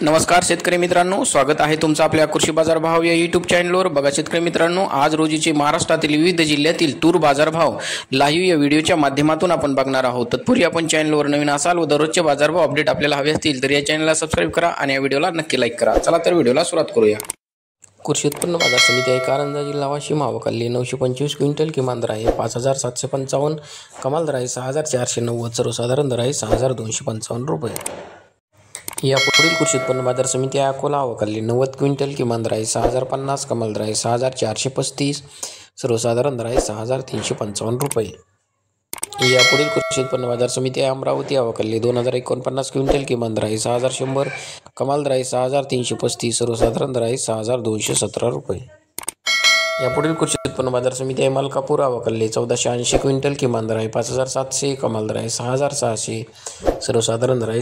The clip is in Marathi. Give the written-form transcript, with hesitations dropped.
नमस्कार शेतकरी मित्रांनो, स्वागत आहे तुमचं आपल्या कृषी बाजार भाव या यूट्यूब चॅनलवर। बघा शेतकरी मित्रांनो, आज रोजीचे महाराष्ट्रातील विविध जिल्ह्यातील तूर बाजार भाव लाईव्ह या व्हिडिओच्या माध्यमातून आपण बघणार आहोत। तत्पूर्वी आपण चॅनलवर नवीन असाल व दररोजचे बाजार भाव अपडेट आपल्याला हवे असतील तर या चॅनलला सबस्क्राइब करा आणि या व्हिडिओला नक्की लाईक करा। चला तर व्हिडिओला सुरुवात करूया। कृषी उत्पन्न बाजार समिती आहे कारंजा जिल्हा वाशिम, आवकाली 925 क्विंटल, किमान दर आहे 5755, कमाल दर आहे 6490, सर्वसाधारण दर आहे 6255 रुपये। यापुढील कृषी उत्पन्न बाजार समिती आहे अकोला, आवकाली 90 क्विंटल, किमान दर आहे 6050, कमाल दर आहे 6435, सर्वसाधारण दर आहे 6355 रुपये। यापुढील कृषी उत्पन्न बाजार समिती आहे अमरावती, आवकाली 2049 क्विंटल, किमान दर आहे 6100, कमाल दर आहे 6335, सर्वसाधारण दर आहे 6217 रुपये। यापुढील कृषी उत्पन्न बाजार समिती आहे मलकापूर, आवकाली 1480 क्विंटल, किमान दर आहे 5700, कमाल दर आहे 6600, सर्वसाधारण दर आहे